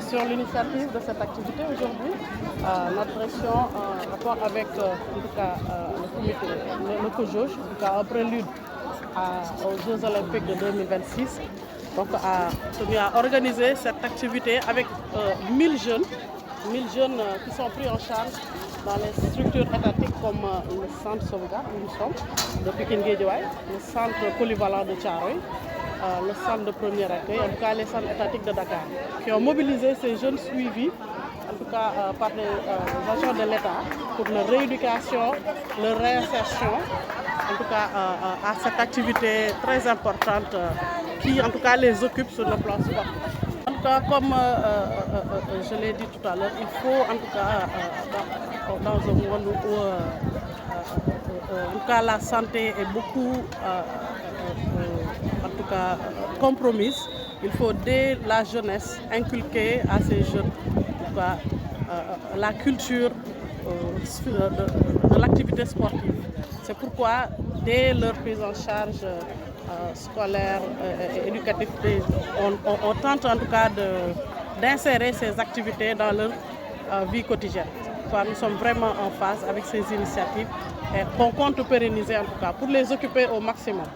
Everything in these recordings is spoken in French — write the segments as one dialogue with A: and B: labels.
A: sur l'initiative de cette activité aujourd'hui, notre direction, en rapport avec en tout cas, le comité, le COJOJ, en tout cas un prélude aux Jeux Olympiques de 2026, donc a tenu à organiser cette activité avec 1000 jeunes qui sont pris en charge dans les structures étatiques comme le centre sauvegarde où nous sommes, de Pikine Guédiawaye, le centre polyvalent de Thiaroye, le centre de premier accueil, en tout cas les centres étatiques de Dakar, qui ont mobilisé ces jeunes suivis, en tout cas par les agents de l'État, pour leur rééducation, leur réinsertion, en tout cas à cette activité très importante qui en tout cas les occupe sur le plan sportif. En tout cas, comme je l'ai dit tout à l'heure, il faut en tout cas dans un monde où en tout cas la santé est beaucoup en tout cas compromise, il faut dès la jeunesse inculquer à ces jeunes en tout cas, la culture de l'activité sportive. C'est pourquoi dès leur prise en charge scolaire et éducative, on tente en tout cas d'insérer ces activités dans leur vie quotidienne. Nous sommes vraiment en phase avec ces initiatives et on compte pérenniser en tout cas pour les occuper au maximum,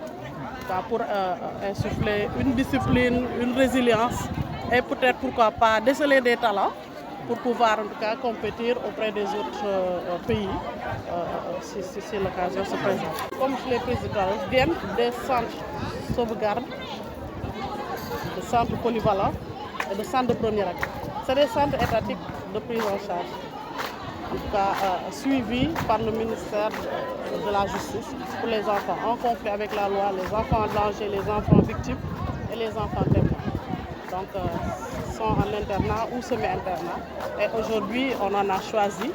A: pour insuffler une discipline, une résilience et peut-être pourquoi pas déceler des talents pour pouvoir en tout cas compétir auprès des autres pays si l'occasion se présente. Comme je l'ai précisé, viennent des centres sauvegarde, des centres polyvalents et des centres de premier accueil. C'est des centres étatiques de prise en charge, en tout cas suivis par le ministère de la Justice pour les enfants, en conflit avec la loi, les enfants en danger, les enfants victimes et les enfants témoins. Donc, sont en internat ou semi-internat. Et aujourd'hui, on en a choisi,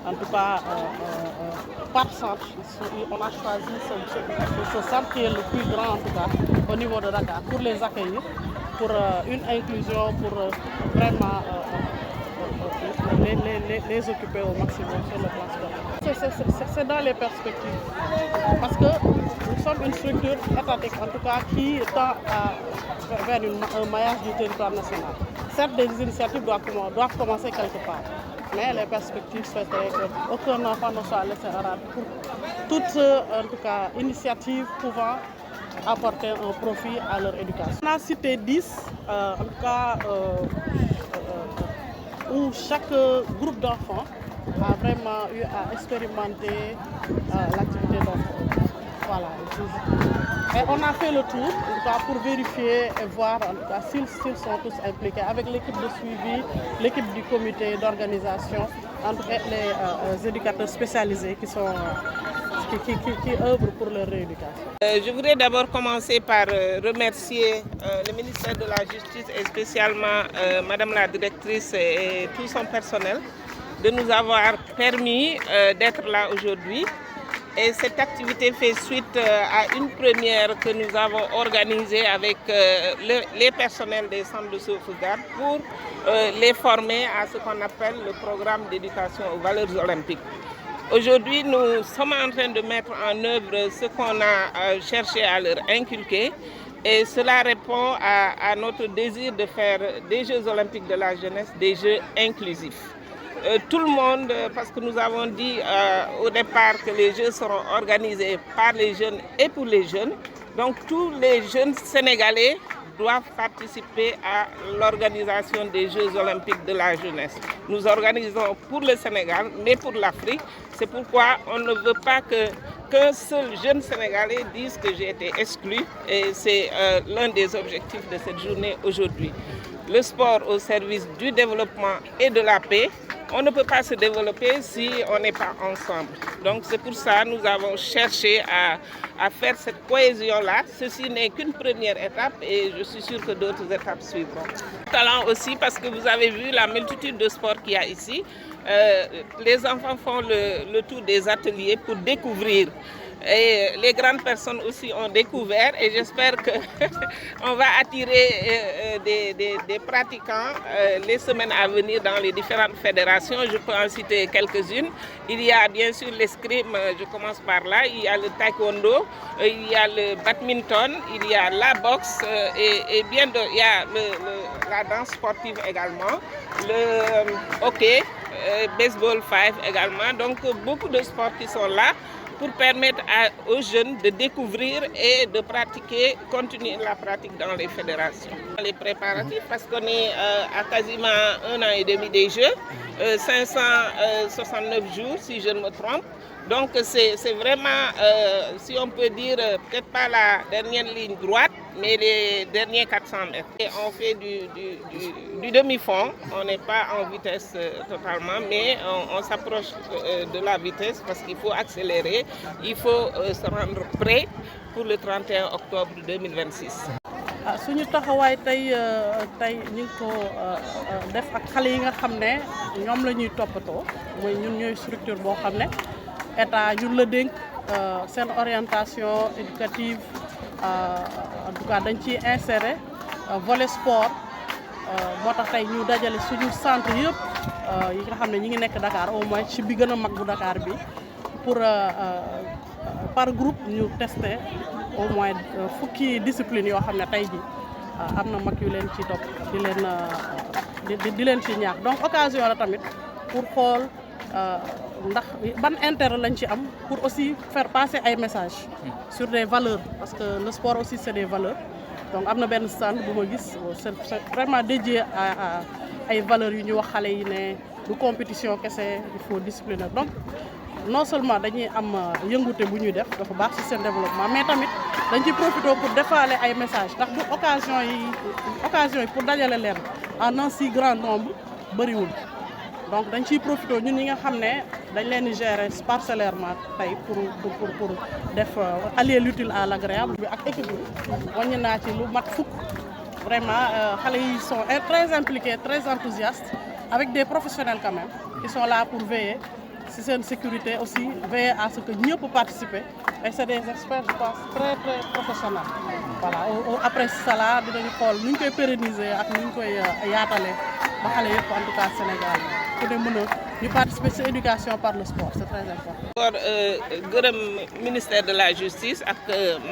A: en tout cas par centre, on a choisi ce centre qui est le plus grand en tout cas au niveau de Dakar pour les accueillir, pour une inclusion, pour vraiment les occuper au maximum sur le plan sportif. C'est dans les perspectives, parce que nous sommes une structure étatique en tout cas qui tend vers un maillage du territoire national. Certes, des initiatives doivent commencer quelque part, mais les perspectives souhaiteraient qu'aucun enfant ne soit laissé en rade pour toute en tout cas, initiative pouvant apporter un profit à leur éducation. On a cité 10, en tout cas, où chaque groupe d'enfants a vraiment eu à expérimenter l'activité d'enfant. Voilà. Et on a fait le tour en tout cas, pour vérifier et voir s'ils sont tous impliqués avec l'équipe de suivi, l'équipe du comité d'organisation, les éducateurs spécialisés qui œuvrent pour leur rééducation.
B: Je voudrais d'abord commencer par remercier le ministère de la Justice et spécialement Madame la directrice et tout son personnel de nous avoir permis d'être là aujourd'hui. Et cette activité fait suite à une première que nous avons organisée avec les personnels des centres de sauvegarde pour les former à ce qu'on appelle le programme d'éducation aux valeurs olympiques. Aujourd'hui, nous sommes en train de mettre en œuvre ce qu'on a cherché à leur inculquer et cela répond à notre désir de faire des Jeux olympiques de la jeunesse des Jeux inclusifs. Tout le monde, parce que nous avons dit au départ que les Jeux seront organisés par les jeunes et pour les jeunes. Donc tous les jeunes sénégalais doivent participer à l'organisation des Jeux olympiques de la jeunesse. Nous organisons pour le Sénégal, mais pour l'Afrique. C'est pourquoi on ne veut pas qu'un seul jeune Sénégalais dise que j'ai été exclu. Et c'est l'un des objectifs de cette journée aujourd'hui. Le sport au service du développement et de la paix. On ne peut pas se développer si on n'est pas ensemble. Donc c'est pour ça que nous avons cherché à faire cette cohésion-là. Ceci n'est qu'une première étape et je suis sûre que d'autres étapes suivront. Talent aussi parce que vous avez vu la multitude de sports qu'il y a ici. Les enfants font le tour des ateliers pour découvrir. Et les grandes personnes aussi ont découvert et j'espère qu'on va attirer des pratiquants les semaines à venir dans les différentes fédérations. Je peux en citer quelques-unes. Il y a bien sûr l'escrime, je commence par là, il y a le taekwondo, il y a le badminton, il y a la boxe et bien d'autres. Il y a la danse sportive également, le hockey, baseball 5 également. Donc beaucoup de sports qui sont là pour permettre aux jeunes de découvrir et de pratiquer, continuer la pratique dans les fédérations. Les préparatifs, parce qu'on est à quasiment 1 an et demi des Jeux, 569 jours si je ne me trompe. Donc c'est vraiment, si on peut dire, peut-être pas la dernière ligne droite, mais les derniers 400 mètres. Et on fait du demi-fond, on n'est pas en vitesse totalement, mais on s'approche de la vitesse parce qu'il faut accélérer, il faut se rendre prêt pour le 31 octobre 2026.
A: suñu taxawaay tey ñu ngi ko def ak xale yi nga xam ne ñoom la ñuy toppatoo mooy ñun ñooy structure boo xam ne état ñun la dénk seen orientation éducative en tout cas dañ ciy insérer volet sport moo tax tey ñu dajale suñu centre yëpp yi nga xam ne ñi ngi nekk Dakar au moins ci bi gën a mag bu Dakar bi pour par groupe ñu tester au moins fukki discipline yoo xam ne tey ji am na mag yu leen ci topp di leen ci ñaax donc occasion la tamit pour xool ndax ban intérêt lañ ci am pour aussi faire passer ay messages sur des valeurs parce que le sport aussi c'est des valeurs donc am na benn stand bu ma gis c'est vraiment dédié à ay valeurs yu ñu wax xale yi ne du compétition kese il faut discipliner donc non seulement dañuy am yëngute bu ñuy def dafa baax ci seen développement mais tamit dañ ciy profité pour defaale ay messages ndax bu occasion yi pour dajale leen en un si grand nombre bëriwul donc dañ ciy profité ñun ñi nga xam ne dañ leen di gérer parcellairement tey pour def allier l'utile à l'agréable bi ak équipe bi wàññi naa ci lu mat fukk vraiment xale yi sont très impliqués très enthousiastes avec des professionnels quand même qui sont là pour veiller si seen sécurité aussi veiller à ce que ñëpp participer et c'est des experts je pense très très professionnels voilà après cela dinañu xool nu ñu koy pérenniser ak nu ñu koy yaatalee ba xale yëpp en tout cas Sénégal ku ne mën a ñu participer ci éducation par le sport c'est très important.
B: gërëm ministère de la justice ak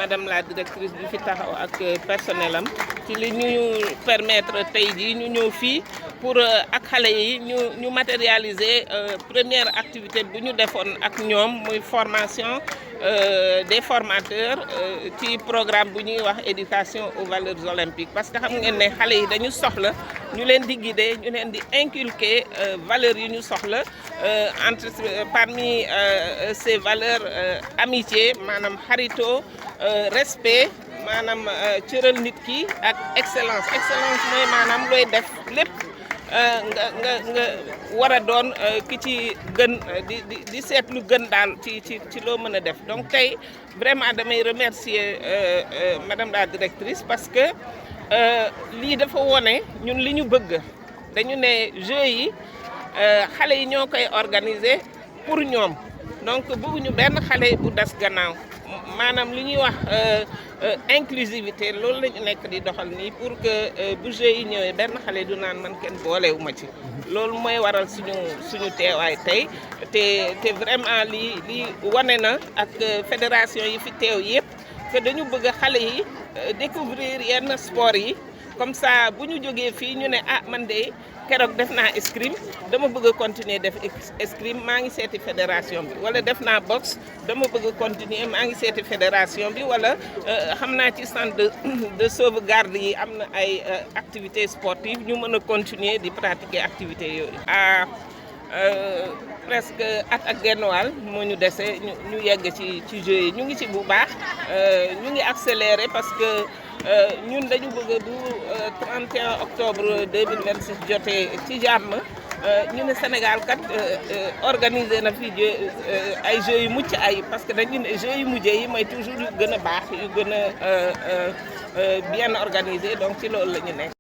B: madame la directrice bi fi taxaw ak personnel am ci li ñu permettre tey jii ñu ñëw fii pour ak xale yi ñu matérialiser première activité bu ñu defoon ak ñoom muy formation des formateurs ci programme bu ñuy wax éducation aux valeurs olympiques parce que xam ngeen ne xale yi dañu soxla ñu leen di guider ñu leen di inculquer valeurs yi ñu soxla entre parmi ces valeurs amitié maanaam xarito respect maanaam cëral nit ki ak excellence mooy maanaam looy def lépp nga war a doon ki ci gën di seet lu gën daal ci loo mën a def donc tey vraiment damay remercier madame la directrice parce que lii dafa wone ñun li ñu bëgg dañu ne jeux yi xale yi ñoo koy organiser pour ñoom donc bëgguñu benn xale bu des gannaaw maanaam li ñuy wax inclusivité loolu la ñu nekk di doxal nii pour que bu jeux yi ñëwee benn xale du naan man kenn boolewu ma ci loolu mooy waral suñu teewaay tey te vraiment lii wane na ak fédération yi fi teew yëpp que dañu bëgg xale yi découvrir yenn sport yi comme ça bu ñu jógee fii ñu ne ah man de keroog def naa escrime dama bëgg a continuer def escrime maa ngi seeti fédération bi wala def naa boxe dama bëgg a continuer maa ngi seeti fédération bi wala xam naa ci centre de sauvegarde yi am na ay activités sportives ñu mën a continuer di pratiquer activités yooyu. presque at ak genn wàll moo ñu dese ñu yegg ci jeux yi ñu ngi ci bu baax ñu ngi accélérer parce que ñun dañu bëgg bu 31 octobre 2026 jotee ci jàmm ñu ne Sénégal kat organisé na fi ay jeux yu mucc ay parce que dañu ne jeux yu mujj yi mooy toujours yu gën a baax yu gën a bien organisé donc ci loolu la ñu nekk.